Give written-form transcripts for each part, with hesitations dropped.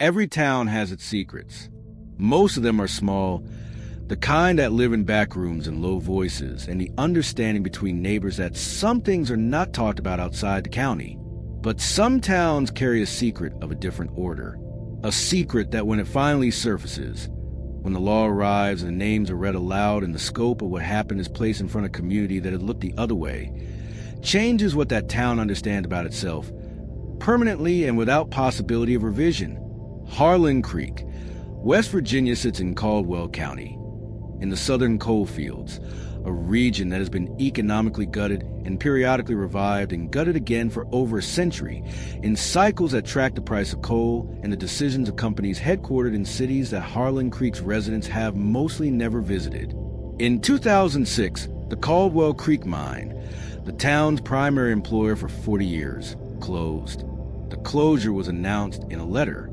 Every town has its secrets. Most of them are small, the kind that live in back rooms and low voices, and the understanding between neighbors that some things are not talked about outside the county. But some towns carry a secret of a different order. A secret that when it finally surfaces, when the law arrives and the names are read aloud and the scope of what happened is placed in front of a community that had looked the other way, changes what that town understands about itself, permanently and without possibility of revision. Harlan Creek, West Virginia, sits in Caldwell County, in the southern coalfields, a region that has been economically gutted and periodically revived and gutted again for over a century, in cycles that track the price of coal and the decisions of companies headquartered in cities that Harlan Creek's residents have mostly never visited. In 2006, the Caldwell Creek mine, the town's primary employer for 40 years, closed. The closure was announced in a letter.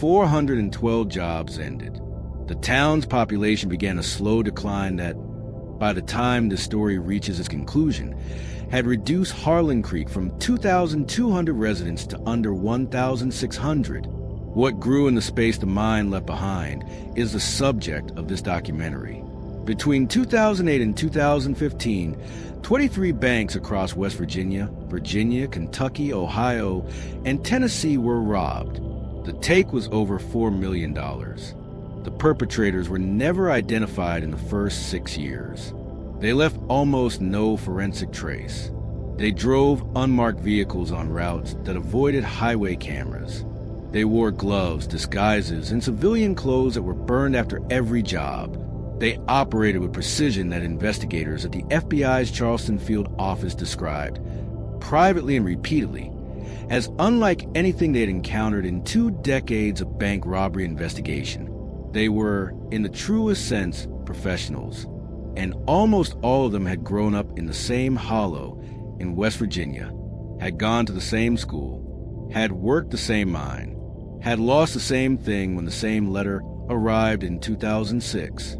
412 jobs ended. The town's population began a slow decline that, by the time the story reaches its conclusion, had reduced Harlan Creek from 2,200 residents to under 1,600. What grew in the space the mine left behind is the subject of this documentary. Between 2008 and 2015, 23 banks across West Virginia, Kentucky, Ohio, and Tennessee were robbed. The take was over $4 million. The perpetrators were never identified in the first 6 years. They left almost no forensic trace. They drove unmarked vehicles on routes that avoided highway cameras. They wore gloves, disguises, and civilian clothes that were burned after every job. They operated with precision that investigators at the FBI's Charleston Field Office described, privately and repeatedly, as unlike anything they'd encountered in 2 decades of bank robbery investigation. They were, in the truest sense, professionals, and almost all of them had grown up in the same hollow in West Virginia, had gone to the same school, had worked the same mine, had lost the same thing when the same letter arrived in 2006.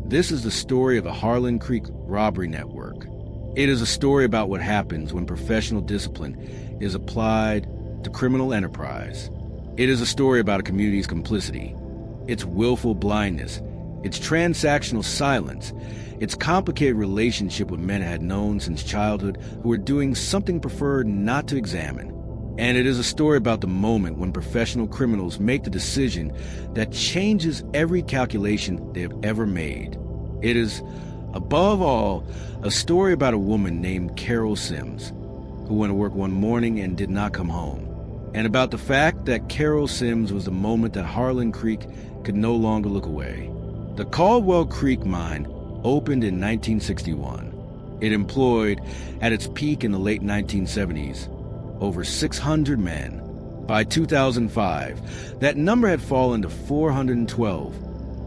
This is the story of the Harlan Creek Robbery Network. It is a story about what happens when professional discipline is applied to criminal enterprise. It is a story about a community's complicity, its willful blindness, its transactional silence, its complicated relationship with men it had known since childhood who were doing something preferred not to examine. And it is a story about the moment when professional criminals make the decision that changes every calculation they have ever made. It is, above all, a story about a woman named Carol Sims, who went to work one morning and did not come home, and about the fact that Carol Sims was the moment that Harlan Creek could no longer look away. The Caldwell Creek mine opened in 1961. It employed, at its peak in the late 1970s, over 600 men. By 2005, that number had fallen to 412,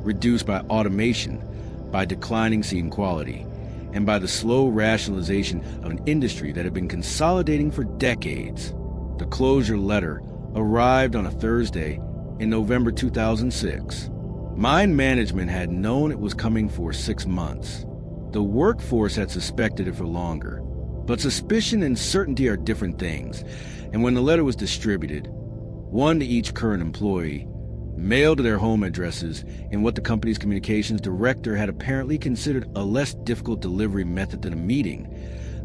reduced by automation, by declining seam quality, and by the slow rationalization of an industry that had been consolidating for decades. The closure letter arrived on a Thursday in November 2006. Mine management had known it was coming for 6 months. The workforce had suspected it for longer. But suspicion and certainty are different things, and when the letter was distributed, one to each current employee, mailed to their home addresses in what the company's communications director had apparently considered a less difficult delivery method than a meeting,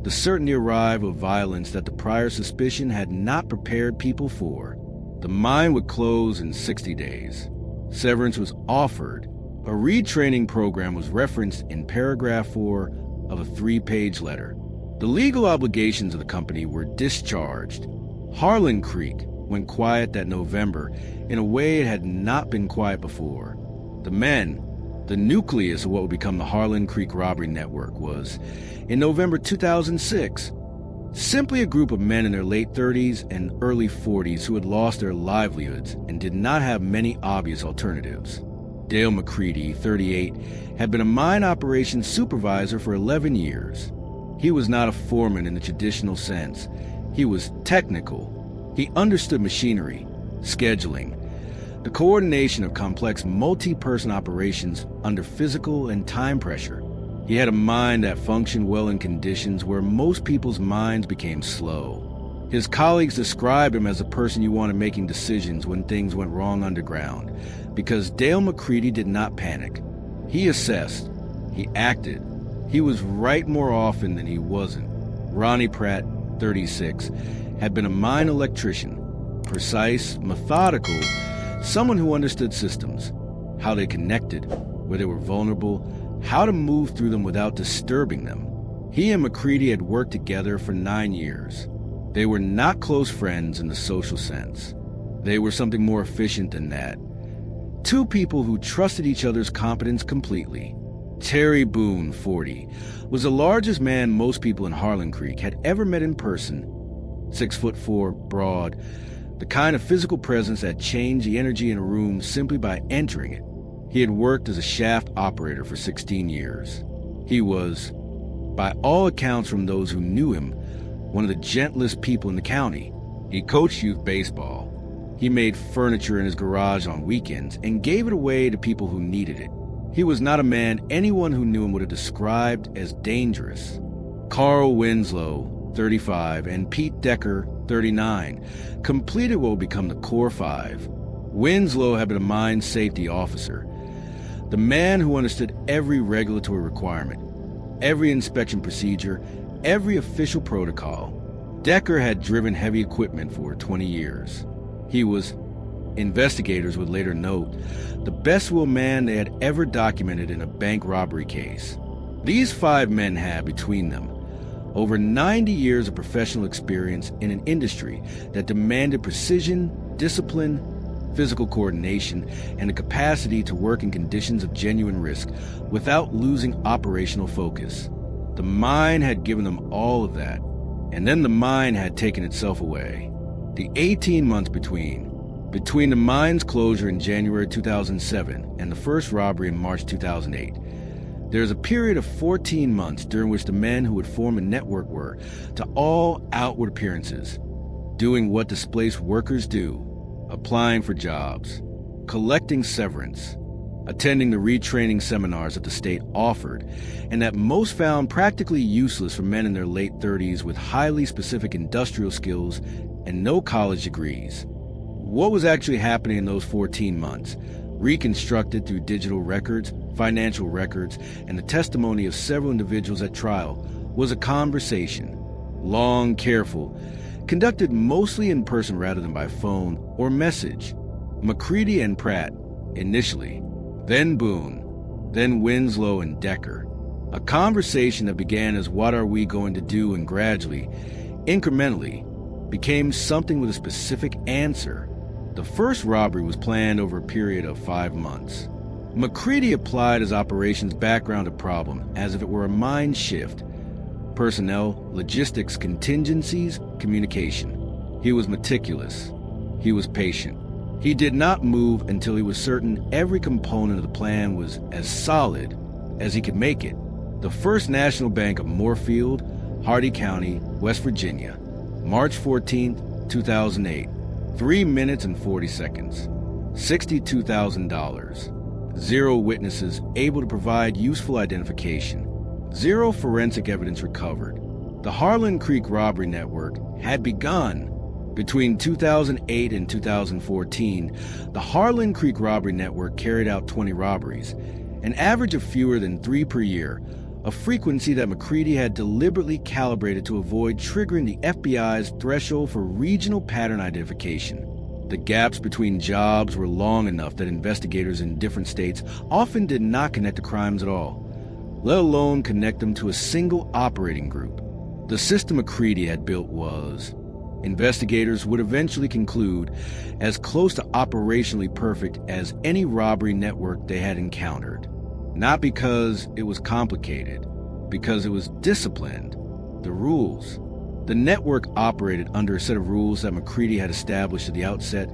the certainty arrived of violence that the prior suspicion had not prepared people for. The mine would close in 60 days. Severance was offered. A retraining program was referenced in paragraph 4 of a 3-page letter. The legal obligations of the company were discharged. Harlan Creek went quiet that November in a way it had not been quiet before. The men, the nucleus of what would become the Harlan Creek Robbery Network, was, in November 2006, simply a group of men in their late 30s and early 40s who had lost their livelihoods and did not have many obvious alternatives. Dale McCready, 38, had been a mine operations supervisor for 11 years. He was not a foreman in the traditional sense. He was technical. He understood machinery, scheduling, the coordination of complex multi-person operations under physical and time pressure. He had a mind that functioned well in conditions where most people's minds became slow. His colleagues described him as a person you wanted making decisions when things went wrong underground, because Dale McCready did not panic. He assessed. He acted. He was right more often than he wasn't. Ronnie Pratt, 36, had been a mine electrician, precise, methodical, someone who understood systems, how they connected, where they were vulnerable, how to move through them without disturbing them. He and McCready had worked together for 9 years. They were not close friends in the social sense. They were something more efficient than that. Two people who trusted each other's competence completely. Terry Boone, 40, was the largest man most people in Harlan Creek had ever met in person. 6'4", broad, the kind of physical presence that changed the energy in a room simply by entering it. He had worked as a shaft operator for 16 years. He was, by all accounts from those who knew him, one of the gentlest people in the county. He coached youth baseball. He made furniture in his garage on weekends and gave it away to people who needed it. He was not a man anyone who knew him would have described as dangerous. Carl Winslow, 35, and Pete Decker, 39, completed what would become the Core Five. Winslow had been a mine safety officer, the man who understood every regulatory requirement, every inspection procedure, every official protocol. Decker had driven heavy equipment for 20 years. He was, investigators would later note, the best-willed man they had ever documented in a bank robbery case. These 5 men had, between them, over 90 years of professional experience in an industry that demanded precision, discipline, physical coordination, and the capacity to work in conditions of genuine risk without losing operational focus. The mine had given them all of that, and then the mine had taken itself away. The 18 months between the mine's closure in January 2007 and the first robbery in March 2008, there is a period of 14 months during which the men who would form a network were, to all outward appearances, doing what displaced workers do: applying for jobs, collecting severance, attending the retraining seminars that the state offered, and that most found practically useless for men in their late 30s with highly specific industrial skills and no college degrees. What was actually happening in those 14 months, reconstructed through digital records, financial records, and the testimony of several individuals at trial, was a conversation, long, careful, conducted mostly in person rather than by phone or message. McCready and Pratt, initially, then Boone, then Winslow and Decker. A conversation that began as "what are we going to do?" and gradually, incrementally, became something with a specific answer. The first robbery was planned over a period of 5 months. McCready applied his operations background to problem as if it were a mind shift. Personnel, logistics, contingencies, communication. He was meticulous. He was patient. He did not move until he was certain every component of the plan was as solid as he could make it. The First National Bank of Moorfield, Hardy County, West Virginia, March 14, 2008. 3 minutes and 40 seconds. $62,000. 0 witnesses able to provide useful identification. 0 forensic evidence recovered. The Harlan Creek Robbery Network had begun. Between 2008 and 2014, the Harlan Creek Robbery Network carried out 20 robberies, an average of fewer than 3 per year, a frequency that McCready had deliberately calibrated to avoid triggering the FBI's threshold for regional pattern identification. The gaps between jobs were long enough that investigators in different states often did not connect the crimes at all, let alone connect them to a single operating group. The system McCready had built was, investigators would eventually conclude, as close to operationally perfect as any robbery network they had encountered. Not because it was complicated, because it was disciplined. The rules. The network operated under a set of rules that McCready had established at the outset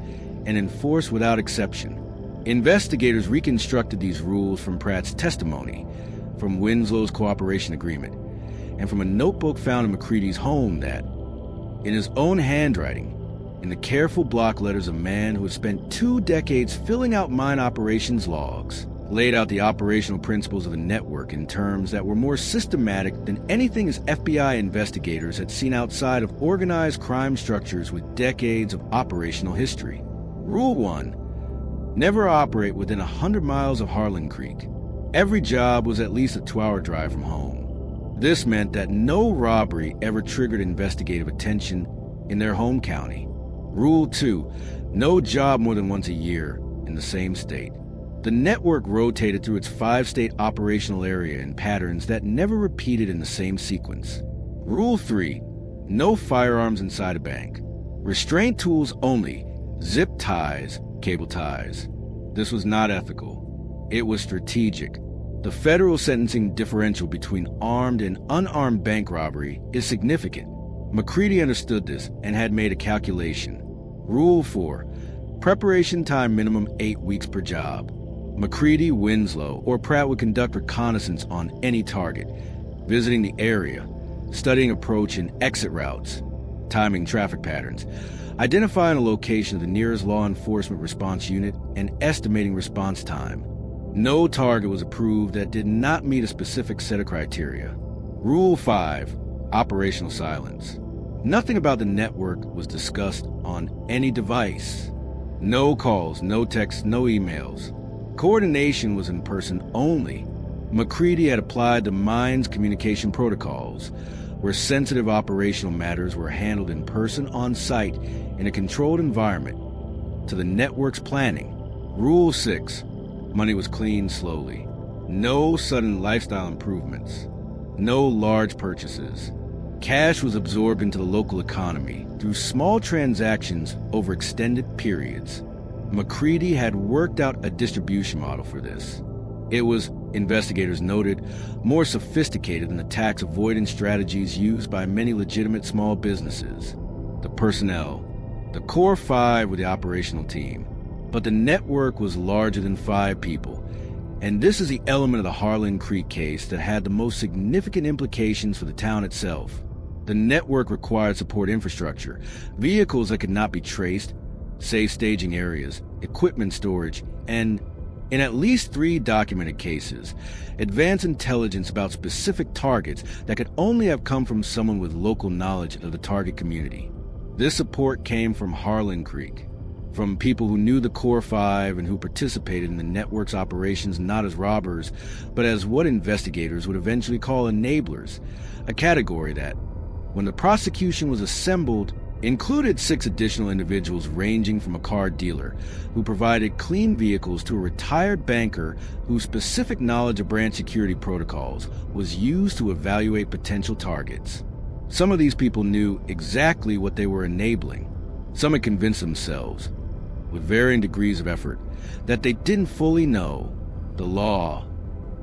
and enforced without exception. Investigators reconstructed these rules from Pratt's testimony, from Winslow's cooperation agreement, and from a notebook found in McCready's home that, in his own handwriting, in the careful block letters of a man who had spent 2 decades filling out mine operations logs, laid out the operational principles of the network in terms that were more systematic than anything his FBI investigators had seen outside of organized crime structures with decades of operational history. Rule 1. Never operate within 100 miles of Harlan Creek. Every job was at least a 2-hour drive from home. This meant that no robbery ever triggered investigative attention in their home county. Rule 2. No job more than once a year in the same state. The network rotated through its 5-state operational area in patterns that never repeated in the same sequence. Rule 3. No firearms inside a bank. Restraint tools only. Zip ties, cable ties. This was not ethical. It was strategic. The federal sentencing differential between armed and unarmed bank robbery is significant. McCready understood this and had made a calculation. Rule 4. Preparation time minimum 8 weeks per job. McCready, Winslow, or Pratt would conduct reconnaissance on any target, visiting the area, studying approach and exit routes, timing traffic patterns, identifying a location of the nearest law enforcement response unit, and estimating response time. No target was approved that did not meet a specific set of criteria. Rule 5. Operational silence. Nothing about the network was discussed on any device. No calls, no texts, no emails. Coordination was in person only. McCready had applied the mine's communication protocols, where sensitive operational matters were handled in person on site in a controlled environment, to the network's planning. Rule 6. Money was cleaned slowly. No sudden lifestyle improvements. No large purchases. Cash was absorbed into the local economy through small transactions over extended periods. McCready had worked out a distribution model for this. It was, investigators noted, more sophisticated than the tax avoidance strategies used by many legitimate small businesses. The personnel. The core 5 were the operational team. But the network was larger than 5 people. And this is the element of the Harlan Creek case that had the most significant implications for the town itself. The network required support infrastructure, vehicles that could not be traced, safe staging areas, equipment storage, and, in at least 3 documented cases, advanced intelligence about specific targets that could only have come from someone with local knowledge of the target community. This support came from Harlan Creek, from people who knew the Core 5 and who participated in the network's operations not as robbers, but as what investigators would eventually call enablers, a category that, when the prosecution was assembled, included 6 additional individuals ranging from a car dealer who provided clean vehicles to a retired banker whose specific knowledge of branch security protocols was used to evaluate potential targets. Some of these people knew exactly what they were enabling. Some had convinced themselves, with varying degrees of effort, that they didn't fully know the law.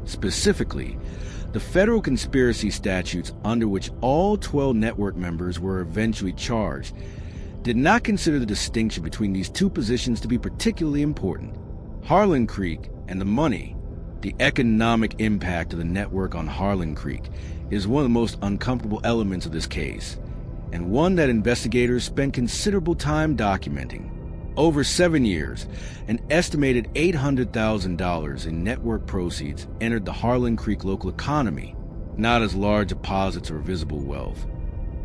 Specifically, the federal conspiracy statutes under which all 12 network members were eventually charged did not consider the distinction between these 2 positions to be particularly important. Harlan Creek and the money, the economic impact of the network on Harlan Creek, is one of the most uncomfortable elements of this case, and one that investigators spent considerable time documenting. Over 7 years, an estimated $800,000 in network proceeds entered the Harlan Creek local economy, not as large deposits or visible wealth,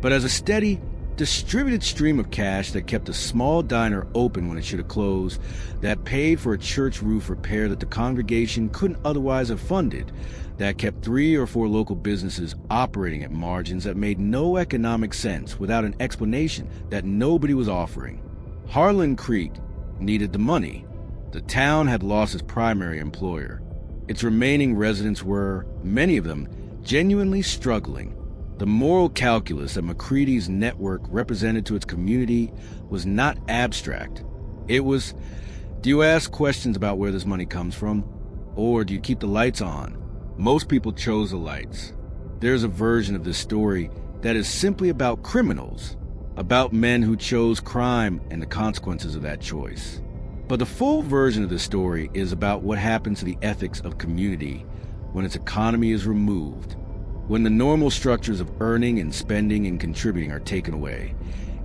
but as a steady, distributed stream of cash that kept a small diner open when it should have closed, that paid for a church roof repair that the congregation couldn't otherwise have funded, that kept 3 or 4 local businesses operating at margins that made no economic sense without an explanation that nobody was offering. Harlan Creek needed the money. The town had lost its primary employer. Its remaining residents were, many of them, genuinely struggling. The moral calculus that McCready's network represented to its community was not abstract. It was, do you ask questions about where this money comes from? Or do you keep the lights on? Most people chose the lights. There's a version of this story that is simply about criminals, about men who chose crime and the consequences of that choice. But the full version of the story is about what happens to the ethics of community when its economy is removed, when the normal structures of earning and spending and contributing are taken away,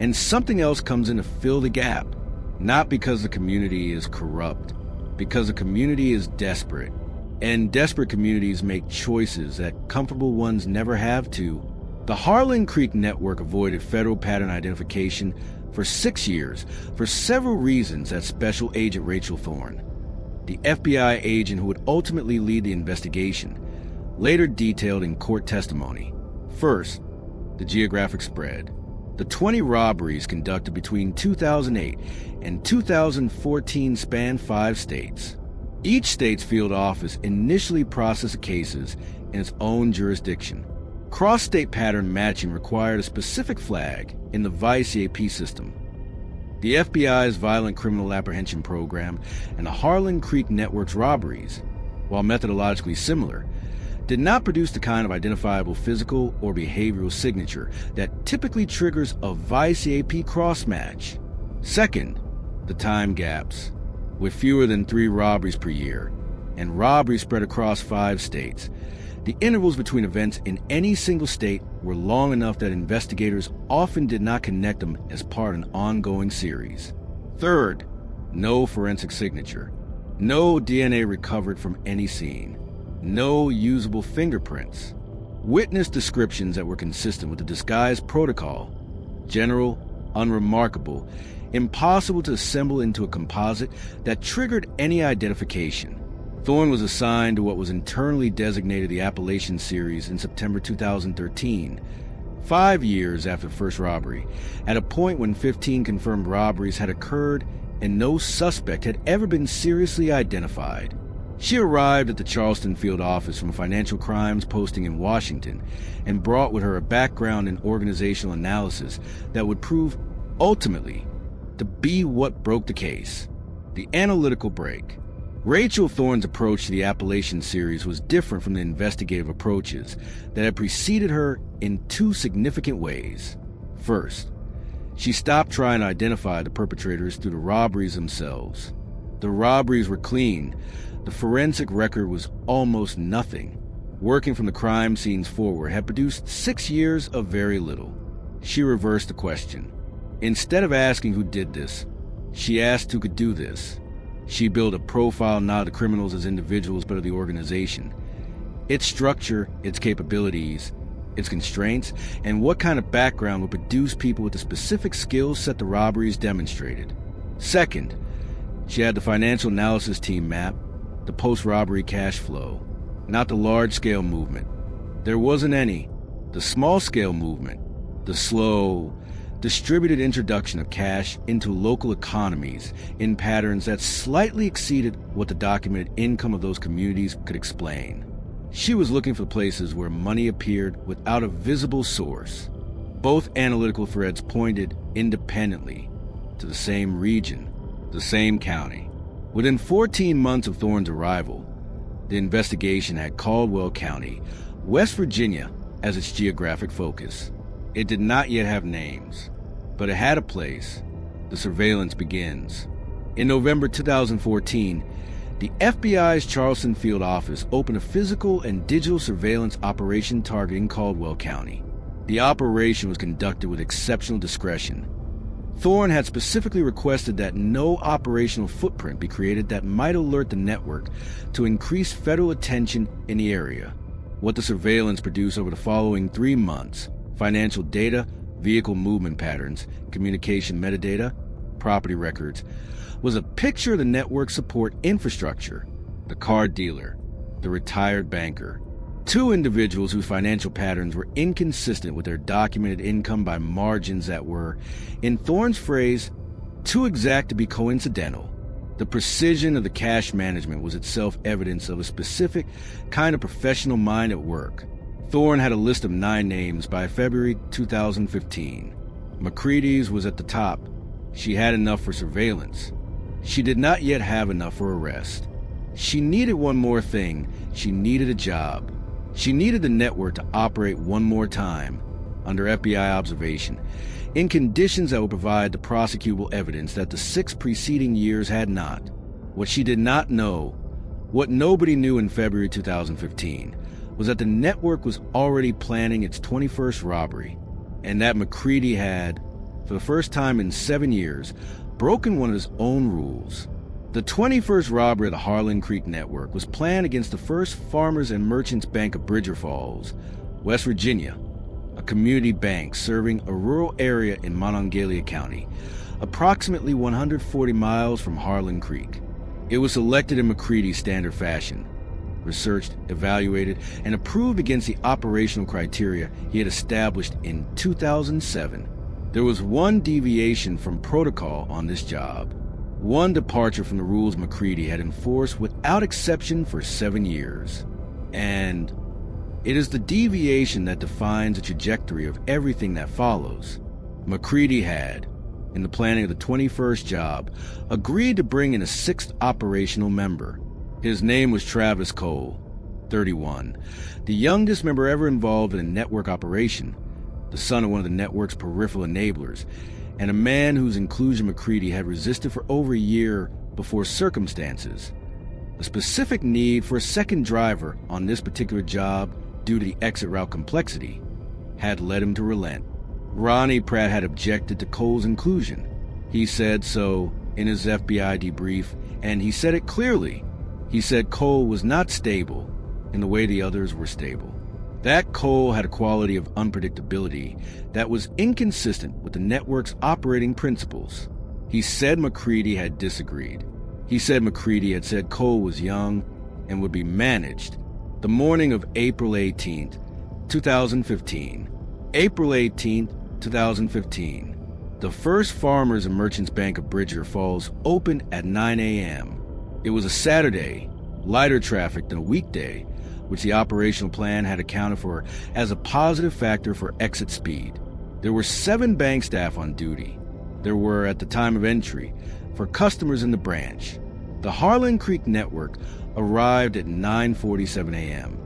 and something else comes in to fill the gap, not because the community is corrupt, because the community is desperate, And desperate communities make choices that comfortable ones never have to. The Harlan Creek Network avoided federal pattern identification for 6 years for several reasons that Special Agent Rachel Thorne, the FBI agent who would ultimately lead the investigation, later detailed in court testimony. First, the geographic spread. The 20 robberies conducted between 2008 and 2014 spanned 5 states. Each state's field office initially processed cases in its own jurisdiction. Cross-state pattern matching required a specific flag in the Vice EAP system. The FBI's Violent Criminal Apprehension Program and the Harlan Creek Network's robberies, while methodologically similar, did not produce the kind of identifiable physical or behavioral signature that typically triggers a Vice EAP cross-match. Second, the time gaps. With fewer than 3 robberies per year, and robberies spread across 5 states, the intervals between events in any single state were long enough that investigators often did not connect them as part of an ongoing series. Third, no forensic signature. No DNA recovered from any scene. No usable fingerprints. Witness descriptions that were consistent with the disguise protocol. General, unremarkable, impossible to assemble into a composite that triggered any identification. Thorne was assigned to what was internally designated the Appalachian series in September 2013, 5 years after the first robbery, at a point when 15 confirmed robberies had occurred and no suspect had ever been seriously identified. She arrived at the Charleston Field Office from a financial crimes posting in Washington and brought with her a background in organizational analysis that would prove, ultimately, to be what broke the case: the analytical break. Rachel Thorne's approach to the Appalachian series was different from the investigative approaches that had preceded her in 2 significant ways. First, she stopped trying to identify the perpetrators through the robberies themselves. The robberies were clean. The forensic record was almost nothing. Working from the crime scenes forward had produced 6 years of very little. She reversed the question. Instead of asking who did this, she asked who could do this. She built a profile not of the criminals as individuals but of the organization, its structure, its capabilities, its constraints, and what kind of background would produce people with the specific skill set the robberies demonstrated. Second, she had the financial analysis team map the post-robbery cash flow, not the large-scale movement. There wasn't any. The small-scale movement, the slow, distributed introduction of cash into local economies in patterns that slightly exceeded what the documented income of those communities could explain. She was looking for places where money appeared without a visible source. Both analytical threads pointed independently to the same region, the same county. Within 14 months of Thorne's arrival, the investigation had Caldwell County, West Virginia, as its geographic focus. It did not yet have names, but it had a place. The surveillance begins. In November 2014, the FBI's Charleston Field Office opened a physical and digital surveillance operation targeting Caldwell County. The operation was conducted with exceptional discretion. Thorne had specifically requested that no operational footprint be created that might alert the network to increase federal attention in the area. What the surveillance produced over the following 3 months: financial data, vehicle movement patterns, communication metadata, property records, was a picture of the network's support infrastructure: the car dealer, the retired banker, 2 individuals whose financial patterns were inconsistent with their documented income by margins that were, in Thorne's phrase, too exact to be coincidental. The precision of the cash management was itself evidence of a specific kind of professional mind at work. Thorne had a list of 9 names by February 2015. McCready's was at the top. She had enough for surveillance. She did not yet have enough for arrest. She needed one more thing. She needed a job. She needed the network to operate one more time, under FBI observation, in conditions that would provide the prosecutable evidence that the 6 preceding years had not. What she did not know, what nobody knew in February 2015, was that the network was already planning its 21st robbery, and that McCready had, for the first time in 7 years, broken one of his own rules. The 21st robbery of the Harlan Creek Network was planned against the First Farmers and Merchants Bank of Bridger Falls, West Virginia, a community bank serving a rural area in Monongalia County, approximately 140 miles from Harlan Creek. It was selected in McCready's standard fashion, researched, evaluated, and approved against the operational criteria he had established in 2007. There was one deviation from protocol on this job, one departure from the rules McCready had enforced without exception for 7 years. And it is the deviation that defines the trajectory of everything that follows. McCready had, in the planning of the 21st job, agreed to bring in a 6th operational member. His name was Travis Cole, 31, the youngest member ever involved in a network operation, the son of one of the network's peripheral enablers, and a man whose inclusion McCready had resisted for over a year before circumstances. A specific need for a second driver on this particular job due to the exit route complexity had led him to relent. Ronnie Pratt had objected to Cole's inclusion. He said so in his FBI debrief, and he said it clearly. He said Cole was not stable in the way the others were stable. That Cole had a quality of unpredictability that was inconsistent with the network's operating principles. He said McCready had disagreed. He said McCready had said Cole was young and would be managed. The morning of April 18th, 2015. April 18th, 2015. The First Farmers and Merchants Bank of Bridger Falls opened at 9 a.m. It was a Saturday, lighter traffic than a weekday, which the operational plan had accounted for as a positive factor for exit speed. There were 7 bank staff on duty. There were, at the time of entry, for customers in the branch. The Harlan Creek Network arrived at 9:47 a.m.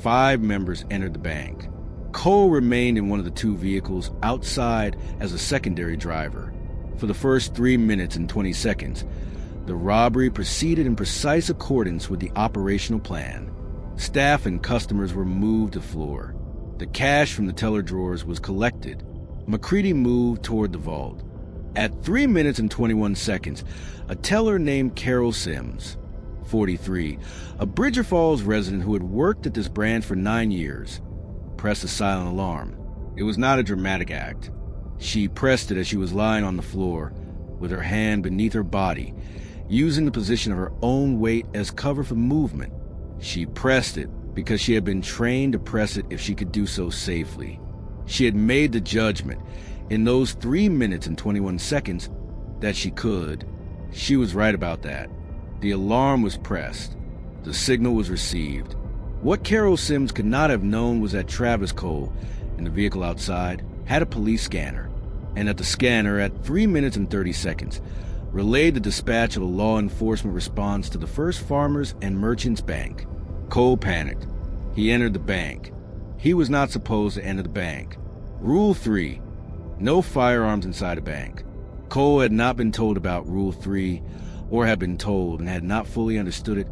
5 members entered the bank. Cole remained in one of the 2 vehicles outside as a secondary driver. For the first 3 minutes and 20 seconds, the robbery proceeded in precise accordance with the operational plan. Staff and customers were moved to the floor. The cash from the teller drawers was collected. McCready moved toward the vault. At 3 minutes and 21 seconds, a teller named Carol Sims, 43, a Bridger Falls resident who had worked at this branch for 9 years, pressed a silent alarm. It was not a dramatic act. She pressed it as she was lying on the floor, with her hand beneath her body, using the position of her own weight as cover for movement. She pressed it because she had been trained to press it if she could do so safely. She had made the judgment in those 3 minutes and 21 seconds that she could. She was right about that. The alarm was pressed. The signal was received. What Carol Sims could not have known was that Travis Cole, in the vehicle outside, had a police scanner, and that the scanner, at 3 minutes and 30 seconds, relayed the dispatch of a law enforcement response to the First Farmers and Merchants Bank. Cole panicked. He entered the bank. He was not supposed to enter the bank. Rule 3. No firearms inside a bank. Cole had not been told about Rule 3, or had been told and had not fully understood it,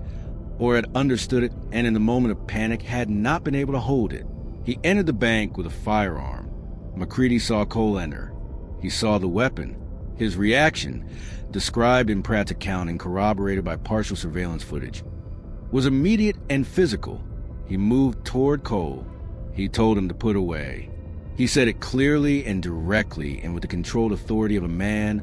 or had understood it and in the moment of panic had not been able to hold it. He entered the bank with a firearm. McCready saw Cole enter. He saw the weapon. His reaction, described in Pratt's account and corroborated by partial surveillance footage, was immediate and physical. He moved toward Cole. He told him to put away. He said it clearly and directly and with the controlled authority of a man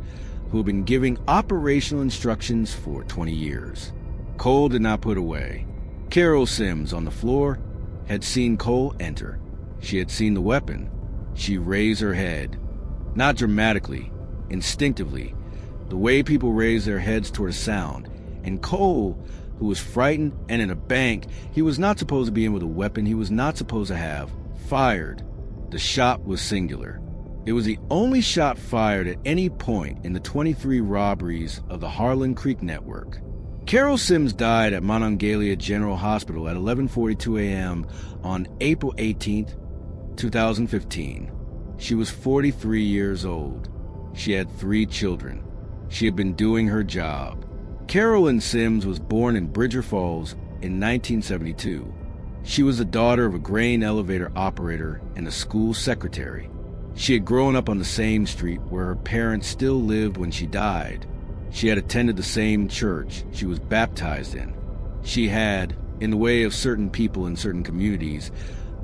who had been giving operational instructions for 20 years. Cole did not put away. Carol Sims, on the floor, had seen Cole enter. She had seen the weapon. She raised her head. Not dramatically, instinctively, the way people raise their heads toward a sound. And Cole, who was frightened and in a bank he was not supposed to be in with a weapon he was not supposed to have, fired. The shot was singular. It was the only shot fired at any point in the 23 robberies of the Harlan Creek Network. Carol Sims died at Monongalia General Hospital at 11:42 a.m. on April 18, 2015. She was 43 years old. She had 3 children. She had been doing her job. Carolyn Sims was born in Bridger Falls in 1972. She was the daughter of a grain elevator operator and a school secretary. She had grown up on the same street where her parents still lived when she died. She had attended the same church she was baptized in. She had, in the way of certain people in certain communities,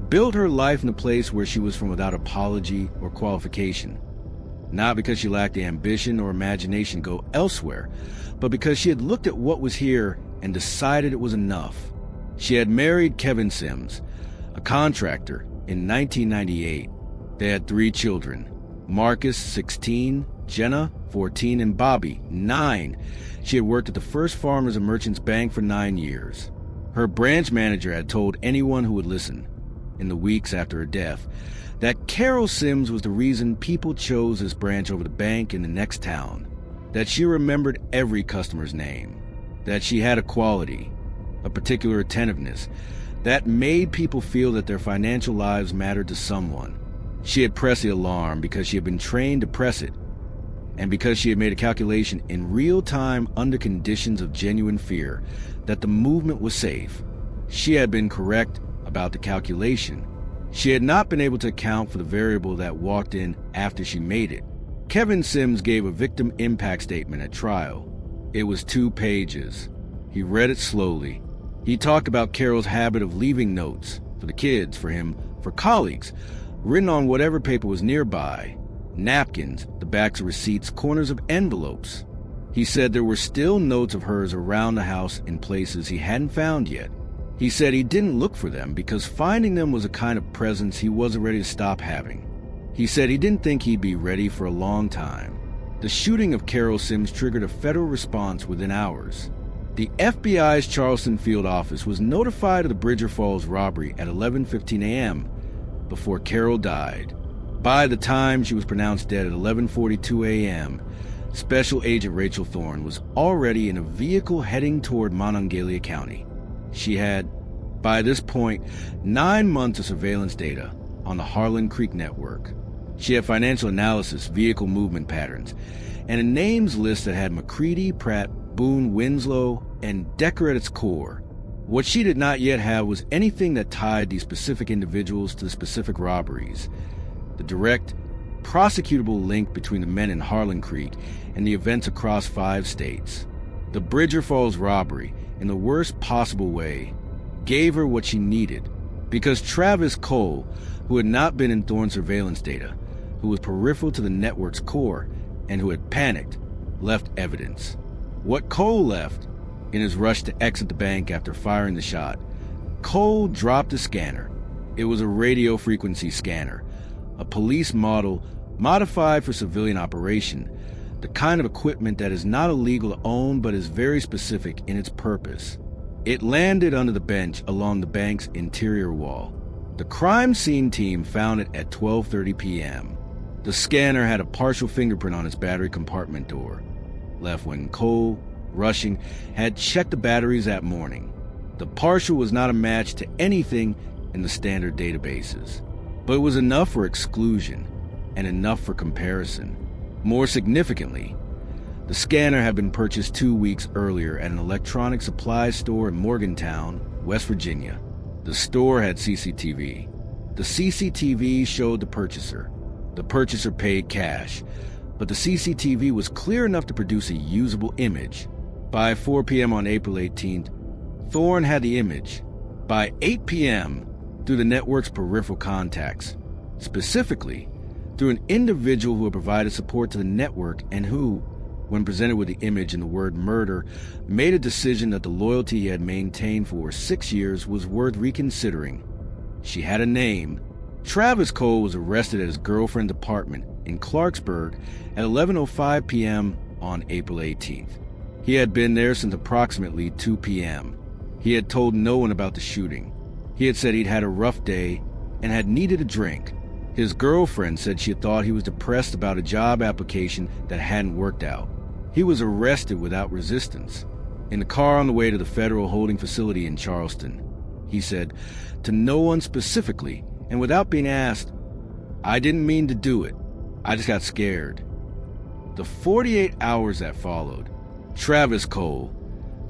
built her life in a place where she was from without apology or qualification. Not because she lacked the ambition or imagination to go elsewhere, but because she had looked at what was here and decided it was enough. She had married Kevin Sims, a contractor, in 1998. They had 3 children: Marcus, 16, Jenna, 14, and Bobby, 9. She had worked at the First Farmers and Merchants Bank for 9 years. Her branch manager had told anyone who would listen, in the weeks after her death, that Carol Sims was the reason people chose this branch over the bank in the next town, that she remembered every customer's name, that she had a quality, a particular attentiveness, that made people feel that their financial lives mattered to someone. She had pressed the alarm because she had been trained to press it, and because she had made a calculation in real time under conditions of genuine fear that the movement was safe. She had been correct about the calculation. She had not been able to account for the variable that walked in after she made it. Kevin Sims gave a victim impact statement at trial. It was 2 pages. He read it slowly. He talked about Carol's habit of leaving notes, for the kids, for him, for colleagues, written on whatever paper was nearby, napkins, the backs of receipts, corners of envelopes. He said there were still notes of hers around the house in places he hadn't found yet. He said he didn't look for them because finding them was a kind of presence he wasn't ready to stop having. He said he didn't think he'd be ready for a long time. The shooting of Carol Sims triggered a federal response within hours. The FBI's Charleston Field Office was notified of the Bridger Falls robbery at 11:15 a.m. before Carol died. By the time she was pronounced dead at 11:42 a.m., Special Agent Rachel Thorne was already in a vehicle heading toward Monongalia County. She had, by this point, 9 months of surveillance data on the Harlan Creek Network. She had financial analysis, vehicle movement patterns, and a names list that had McCready, Pratt, Boone, Winslow, and Decker at its core. What she did not yet have was anything that tied these specific individuals to the specific robberies. The direct, prosecutable link between the men in Harlan Creek and the events across 5 states. The Bridger Falls robbery, in the worst possible way, gave her what she needed, because Travis Cole, who had not been in Thorne's surveillance data, who was peripheral to the network's core, and who had panicked, left evidence. What Cole left, in his rush to exit the bank after firing the shot, Cole dropped a scanner. It was a radio frequency scanner, a police model modified for civilian operation, the kind of equipment that is not illegal to own but is very specific in its purpose. It landed under the bench along the bank's interior wall. The crime scene team found it at 12:30 p.m. The scanner had a partial fingerprint on its battery compartment door, left when Cole, rushing, had checked the batteries that morning. The partial was not a match to anything in the standard databases, but it was enough for exclusion and enough for comparison. More significantly, the scanner had been purchased 2 weeks earlier at an electronic supply store in Morgantown, West Virginia. The store had CCTV. The CCTV showed the purchaser. The purchaser paid cash, but the CCTV was clear enough to produce a usable image. By 4 p.m. on April 18th, Thorne had the image. By 8 p.m., through the network's peripheral contacts, specifically through an individual who had provided support to the network and who, when presented with the image and the word murder, made a decision that the loyalty he had maintained for 6 years was worth reconsidering. She had a name. Travis Cole was arrested at his girlfriend's apartment in Clarksburg at 11:05 p.m. on April 18th. He had been there since approximately 2 p.m. He had told no one about the shooting. He had said he'd had a rough day and had needed a drink. His girlfriend said she had thought he was depressed about a job application that hadn't worked out. He was arrested without resistance. In the car on the way to the federal holding facility in Charleston, he said, to no one specifically, and without being asked, "I didn't mean to do it. I just got scared." The 48 hours that followed, Travis Cole,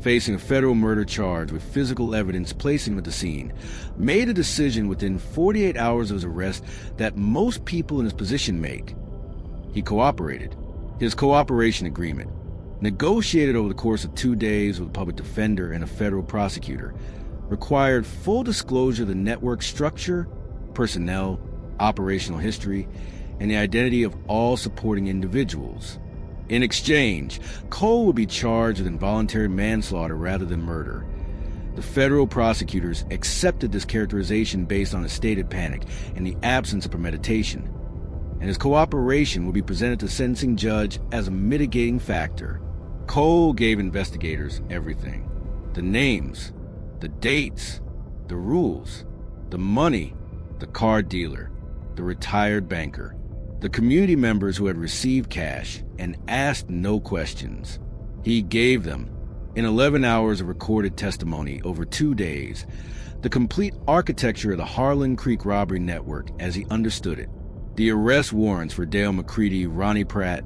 facing a federal murder charge with physical evidence placing him at the scene, made a decision within 48 hours of his arrest that most people in his position make. He cooperated. His cooperation agreement, negotiated over the course of 2 days with a public defender and a federal prosecutor, required full disclosure of the network structure, personnel, operational history, and the identity of all supporting individuals. In exchange, Cole would be charged with involuntary manslaughter rather than murder. The federal prosecutors accepted this characterization based on a stated panic and the absence of premeditation, and his cooperation would be presented to the sentencing judge as a mitigating factor. Cole gave investigators everything: the names, the dates, the rules, the money, the car dealer, the retired banker, the community members who had received cash and asked no questions. He gave them, in 11 hours of recorded testimony over 2 days, the complete architecture of the Harlan Creek Robbery Network as he understood it. The arrest warrants for Dale McCready, Ronnie Pratt,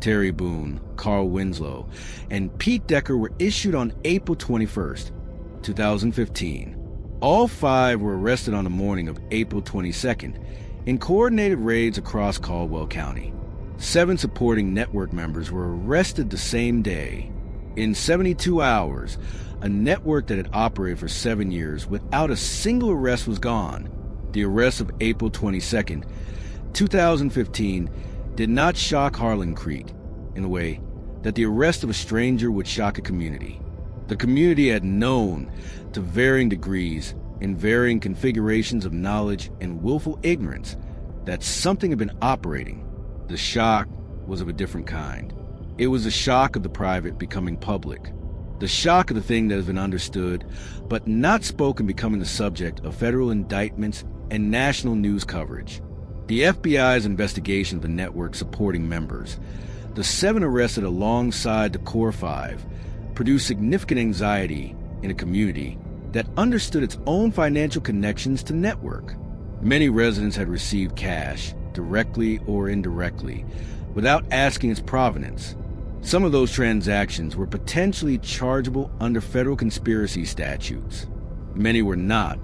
Terry Boone, Carl Winslow, and Pete Decker were issued on April 21st, 2015. All 5 were arrested on the morning of April 22nd in coordinated raids across Caldwell County. 7 supporting network members were arrested the same day. In 72 hours, a network that had operated for 7 years without a single arrest was gone. The arrest of April 22nd, 2015 did not shock Harlan Creek in the way that the arrest of a stranger would shock a community. The community had known, to varying degrees, in varying configurations of knowledge and willful ignorance, that something had been operating. The shock was of a different kind. It was the shock of the private becoming public. The shock of the thing that has been understood but not spoken becoming the subject of federal indictments and national news coverage. The FBI's investigation of the network's supporting members, the 7 arrested alongside the Core 5, produced significant anxiety in a community that understood its own financial connections to network. Many residents had received cash, directly or indirectly, without asking its provenance. Some of those transactions were potentially chargeable under federal conspiracy statutes. Many were not,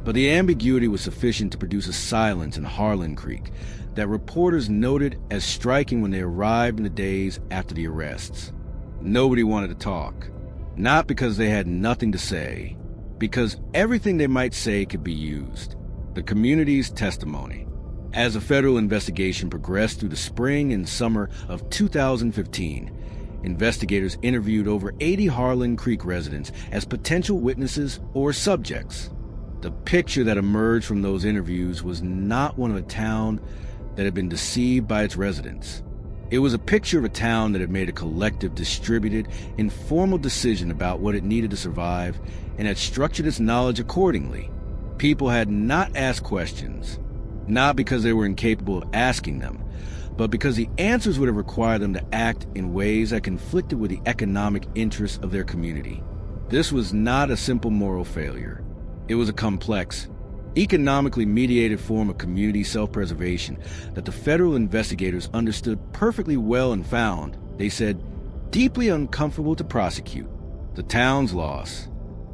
but the ambiguity was sufficient to produce a silence in Harlan Creek that reporters noted as striking when they arrived in the days after the arrests. Nobody wanted to talk, not because they had nothing to say, because everything they might say could be used. The community's testimony. As a federal investigation progressed through the spring and summer of 2015, investigators interviewed over 80 Harlan Creek residents as potential witnesses or subjects. The picture that emerged from those interviews was not one of a town that had been deceived by its residents. It was a picture of a town that had made a collective, distributed, informal decision about what it needed to survive and had structured its knowledge accordingly. People had not asked questions, not because they were incapable of asking them, but because the answers would have required them to act in ways that conflicted with the economic interests of their community. This was not a simple moral failure. It was a complex, economically mediated form of community self-preservation that the federal investigators understood perfectly well and found, they said, deeply uncomfortable to prosecute. The town's loss.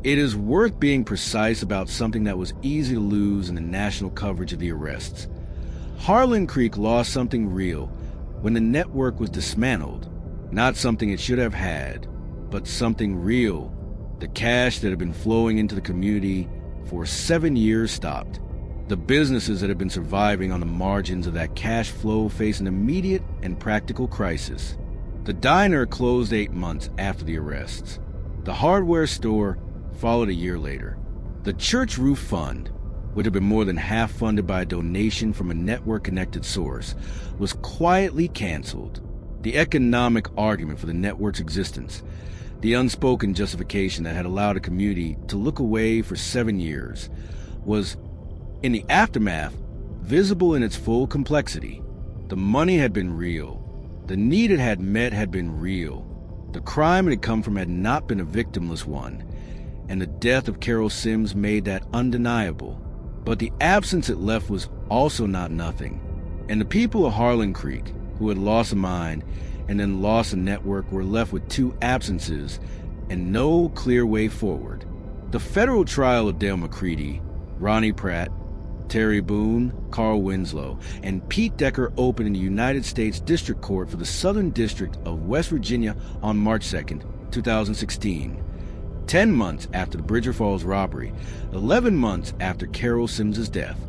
It is worth being precise about something that was easy to lose in the national coverage of the arrests. Harlan Creek lost something real when the network was dismantled, not something it should have had, but something real. The cash that had been flowing into the community for 7 years stopped. The businesses that had been surviving on the margins of that cash flow faced an immediate and practical crisis. The diner closed 8 months after the arrests. The hardware store followed a year later. The church roof fund, which had been more than half funded by a donation from a network-connected source, was quietly canceled. The economic argument for the network's existence, the unspoken justification that had allowed a community to look away for 7 years, was, in the aftermath, visible in its full complexity. The money had been real. The need it had met had been real. The crime it had come from had not been a victimless one, and the death of Carol Sims made that undeniable. But the absence it left was also not nothing. And the people of Harlan Creek, who had lost a mind and then lost a network, were left with 2 absences and no clear way forward. The federal trial of Dale McCready, Ronnie Pratt, Terry Boone, Carl Winslow, and Pete Decker opened in the United States District Court for the Southern District of West Virginia on March 2nd, 2016. 10 months after the Bridger Falls robbery, 11 months after Carol Sims's death.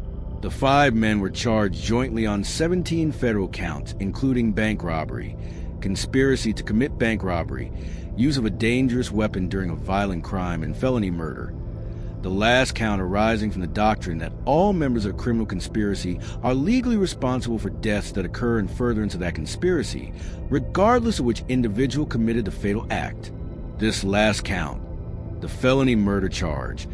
The 5 men were charged jointly on 17 federal counts, including bank robbery, conspiracy to commit bank robbery, use of a dangerous weapon during a violent crime, and felony murder. The last count arising from the doctrine that all members of a criminal conspiracy are legally responsible for deaths that occur in furtherance of that conspiracy, regardless of which individual committed the fatal act. This last count, the felony murder charge,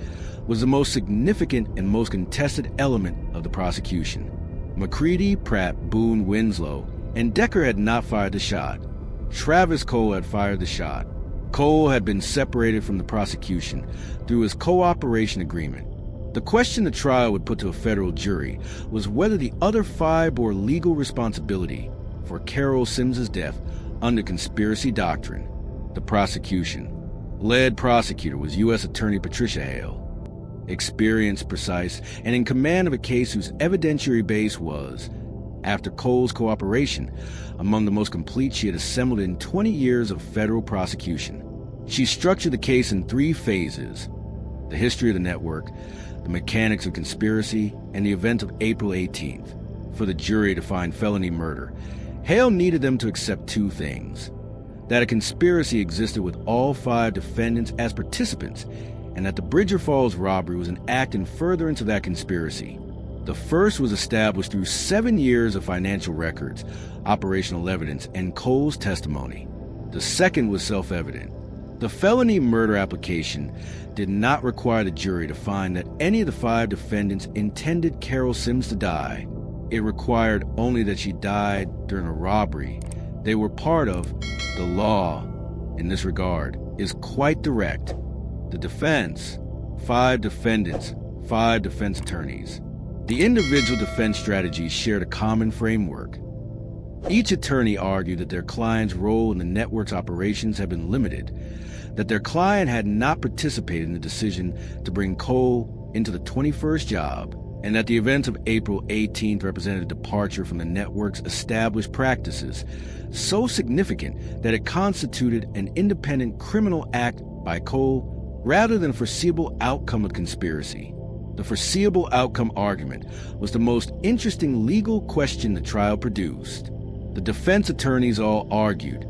was the most significant and most contested element of the prosecution. McCready, Pratt, Boone, Winslow, and Decker had not fired the shot. Travis Cole had fired the shot. Cole had been separated from the prosecution through his cooperation agreement. The question the trial would put to a federal jury was whether the other 5 bore legal responsibility for Carol Sims's death under conspiracy doctrine. The prosecution. Lead prosecutor was U.S. Attorney Patricia Hale. Experienced, precise, and in command of a case whose evidentiary base was, after Cole's cooperation, among the most complete she had assembled in 20 years of federal prosecution. She structured the case in 3 phases: the history of the network, the mechanics of conspiracy, and the event of April 18th. For the jury to find felony murder, Hale needed them to accept 2 things: that a conspiracy existed with all 5 defendants as participants, and that the Bridger Falls robbery was an act in furtherance of that conspiracy. The first was established through 7 years of financial records, operational evidence, and Cole's testimony. The second was self-evident. The felony murder application did not require the jury to find that any of the 5 defendants intended Carol Sims to die. It required only that she died during a robbery they were part of. The law, in this regard, is quite direct. The defense, 5 defendants, 5 defense attorneys. The individual defense strategies shared a common framework. Each attorney argued that their client's role in the network's operations had been limited, that their client had not participated in the decision to bring Cole into the 21st job, and that the events of April 18th represented a departure from the network's established practices, so significant that it constituted an independent criminal act by Cole rather than a foreseeable outcome of conspiracy. The foreseeable outcome argument was the most interesting legal question the trial produced. The defense attorneys all argued,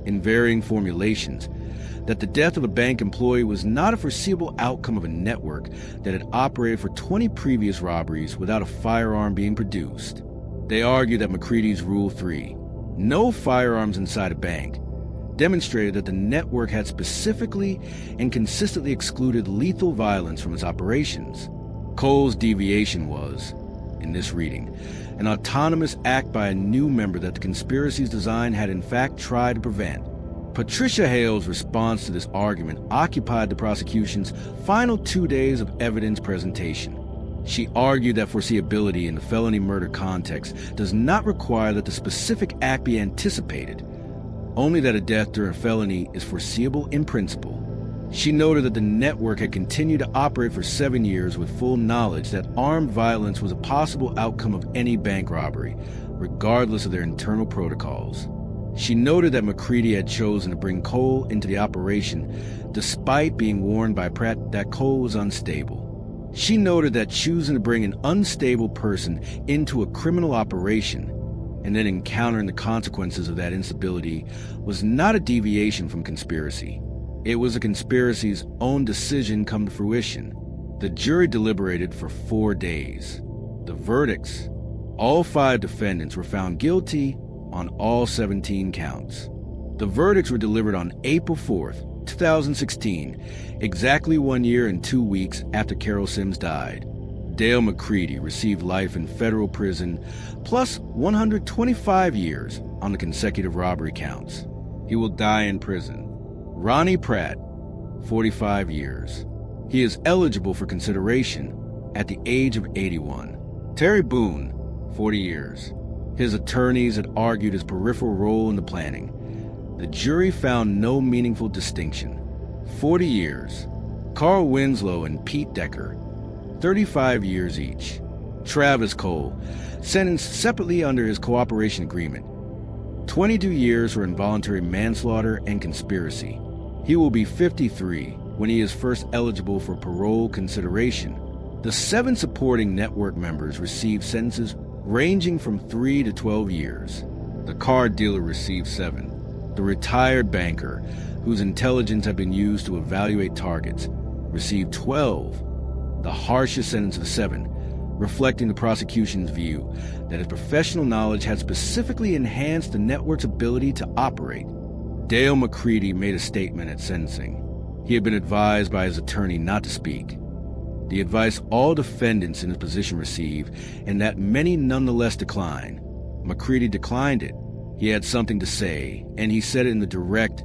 in varying formulations, that the death of a bank employee was not a foreseeable outcome of a network that had operated for 20 previous robberies without a firearm being produced. They argued that McCready's Rule 3, no firearms inside a bank, demonstrated that the network had specifically and consistently excluded lethal violence from its operations. Cole's deviation was, in this reading, an autonomous act by a new member that the conspiracy's design had in fact tried to prevent. Patricia Hale's response to this argument occupied the prosecution's final 2 days of evidence presentation. She argued that foreseeability in the felony murder context does not require that the specific act be anticipated, only that a death during a felony is foreseeable in principle. She noted that the network had continued to operate for 7 years with full knowledge that armed violence was a possible outcome of any bank robbery, regardless of their internal protocols. She noted that McCready had chosen to bring Cole into the operation despite being warned by Pratt that Cole was unstable. She noted that choosing to bring an unstable person into a criminal operation and then encountering the consequences of that instability was not a deviation from conspiracy. It was a conspiracy's own decision come to fruition. The jury deliberated for 4 days. The verdicts: all 5 defendants were found guilty on all 17 counts. The verdicts were delivered on April 4th, 2016, exactly 1 year and 2 weeks after Carol Sims died. Dale McCready received life in federal prison plus 125 years on the consecutive robbery counts. He will die in prison. Ronnie Pratt, 45 years. He is eligible for consideration at the age of 81. Terry Boone, 40 years. His attorneys had argued his peripheral role in the planning. The jury found no meaningful distinction. 40 years. Carl Winslow and Pete Decker, 35 years each. Travis Cole, sentenced separately under his cooperation agreement. 22 years for involuntary manslaughter and conspiracy. He will be 53 when he is first eligible for parole consideration. The 7 supporting network members received sentences ranging from 3 to 12 years. The car dealer received 7. The retired banker, whose intelligence had been used to evaluate targets, received 12. The harshest sentence of 7, reflecting the prosecution's view that his professional knowledge had specifically enhanced the network's ability to operate. Dale McCready made a statement at sentencing. He had been advised by his attorney not to speak. The advice all defendants in his position received, and that many nonetheless declined. McCready declined it. He had something to say, and he said it in the direct,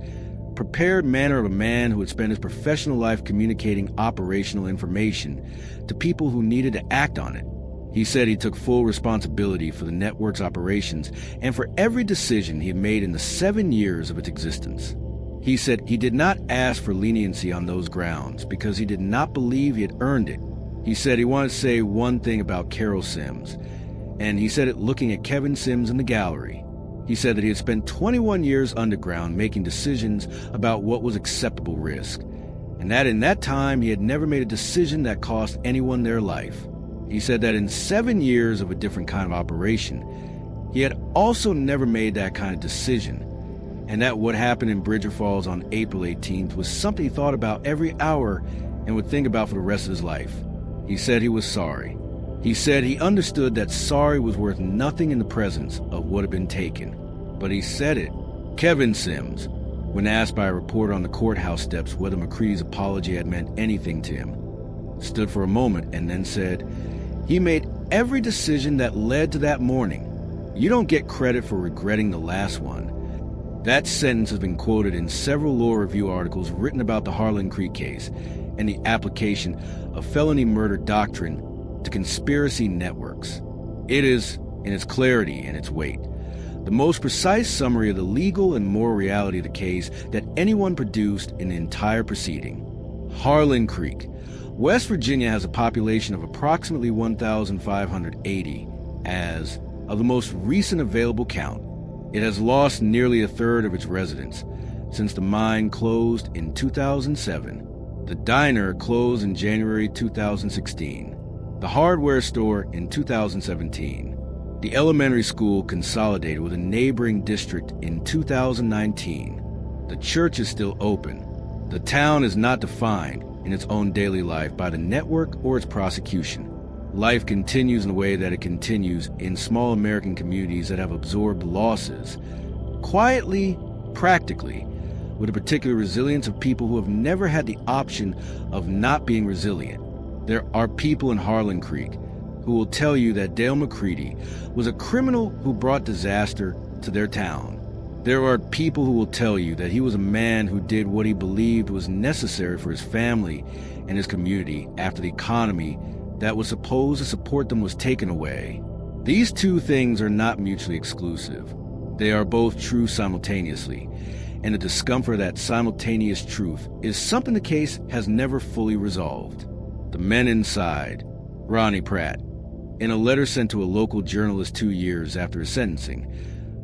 prepared manner of a man who had spent his professional life communicating operational information to people who needed to act on it. He said he took full responsibility for the network's operations and for every decision he had made in the 7 years of its existence. He said he did not ask for leniency on those grounds because he did not believe he had earned it. He said he wanted to say one thing about Carol Sims, and he said it looking at Kevin Sims in the gallery. He said that he had spent 21 years underground making decisions about what was acceptable risk, and that in that time he had never made a decision that cost anyone their life. He said that in 7 years of a different kind of operation, he had also never made that kind of decision, and that what happened in Bridger Falls on April 18th was something he thought about every hour and would think about for the rest of his life. He said he was sorry. He said he understood that sorry was worth nothing in the presence of what had been taken. But he said it. Kevin Sims, when asked by a reporter on the courthouse steps whether McCready's apology had meant anything to him, stood for a moment and then said, "He made every decision that led to that morning. You don't get credit for regretting the last one." That sentence has been quoted in several law review articles written about the Harlan Creek case and the application of felony murder doctrine to conspiracy networks. It is, in its clarity and its weight, the most precise summary of the legal and moral reality of the case that anyone produced in the entire proceeding. Harlan Creek, West Virginia, has a population of approximately 1,580 as of the most recent available count. It has lost nearly a third of its residents since the mine closed in 2007. The diner closed in January 2016. The hardware store in 2017. The elementary school consolidated with a neighboring district in 2019. The church is still open. The town is not defined in its own daily life by the network or its prosecution. Life continues in the way that it continues in small American communities that have absorbed losses, quietly, practically, with a particular resilience of people who have never had the option of not being resilient. There are people in Harlan Creek who will tell you that Dale McCready was a criminal who brought disaster to their town. There are people who will tell you that he was a man who did what he believed was necessary for his family and his community after the economy that was supposed to support them was taken away. These two things are not mutually exclusive. They are both true simultaneously, and the discomfort of that simultaneous truth is something the case has never fully resolved. The men inside, Ronnie Pratt, in a letter sent to a local journalist 2 years after his sentencing,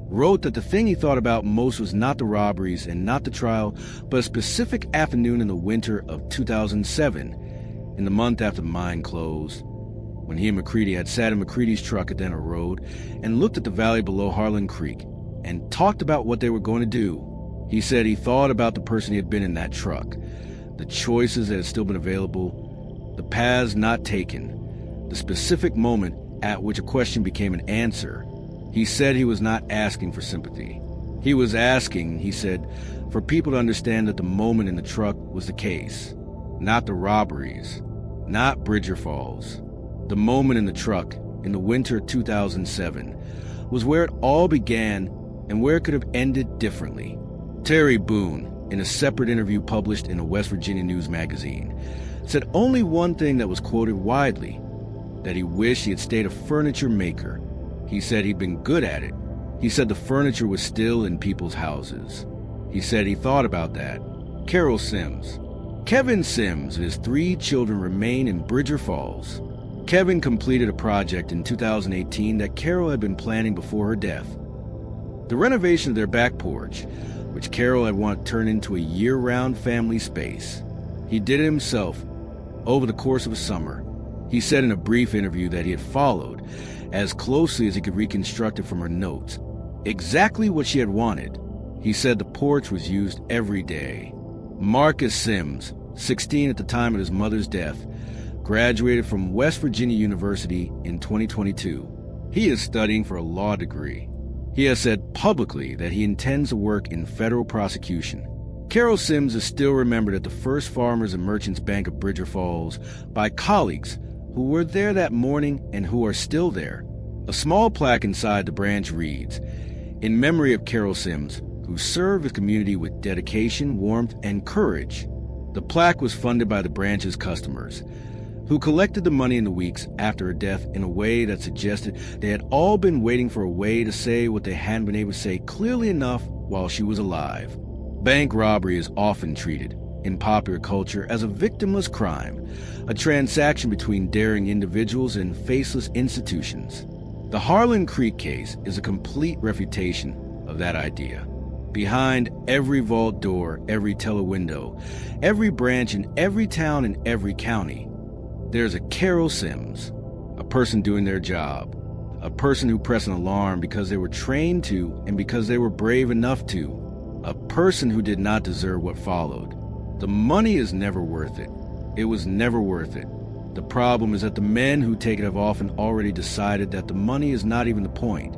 wrote that the thing he thought about most was not the robberies and not the trial, but a specific afternoon in the winter of 2007, in the month after the mine closed, when he and McCready had sat in McCready's truck at Denver Road and looked at the valley below Harlan Creek and talked about what they were going to do. He said he thought about the person he had been in that truck, the choices that had still been available, the paths not taken, the specific moment at which a question became an answer. He said he was not asking for sympathy. He was asking, he said, for people to understand that the moment in the truck was the case. Not the robberies, not Bridger Falls. The moment in the truck, in the winter of 2007, was where it all began and where it could have ended differently. Terry Boone, in a separate interview published in a West Virginia news magazine, said only one thing that was quoted widely, that he wished he had stayed a furniture maker. He said he'd been good at it. He said the furniture was still in people's houses. He said he thought about that. Carol Sims. Kevin Sims and his 3 children remain in Bridger Falls. Kevin completed a project in 2018 that Carol had been planning before her death. The renovation of their back porch, which Carol had wanted to turn into a year-round family space. He did it himself over the course of a summer. He said in a brief interview that he had followed, as closely as he could reconstruct it from her notes, exactly what she had wanted. He said the porch was used every day. Marcus Sims, 16 at the time of his mother's death, graduated from West Virginia University in 2022. He is studying for a law degree. He has said publicly that he intends to work in federal prosecution. Carol Sims is still remembered at the First Farmers and Merchants Bank of Bridger Falls by colleagues who were there that morning and who are still there. A small plaque inside the branch reads, "In memory of Carol Sims, who served the community with dedication, warmth, and courage." The plaque was funded by the branch's customers, who collected the money in the weeks after her death in a way that suggested they had all been waiting for a way to say what they hadn't been able to say clearly enough while she was alive. Bank robbery is often treated in popular culture as a victimless crime, a transaction between daring individuals and faceless institutions. The Harlan Creek case is a complete refutation of that idea. Behind every vault door, every teller window, every branch in every town and every county, there's a Carol Sims, a person doing their job, a person who pressed an alarm because they were trained to and because they were brave enough to, a person who did not deserve what followed. The money is never worth it. It was never worth it. The problem is that the men who take it have often already decided that the money is not even the point,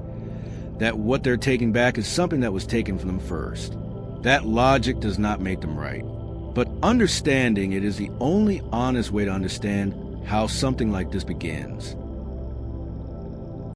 that what they're taking back is something that was taken from them first. That logic does not make them right. But understanding it is the only honest way to understand how something like this begins.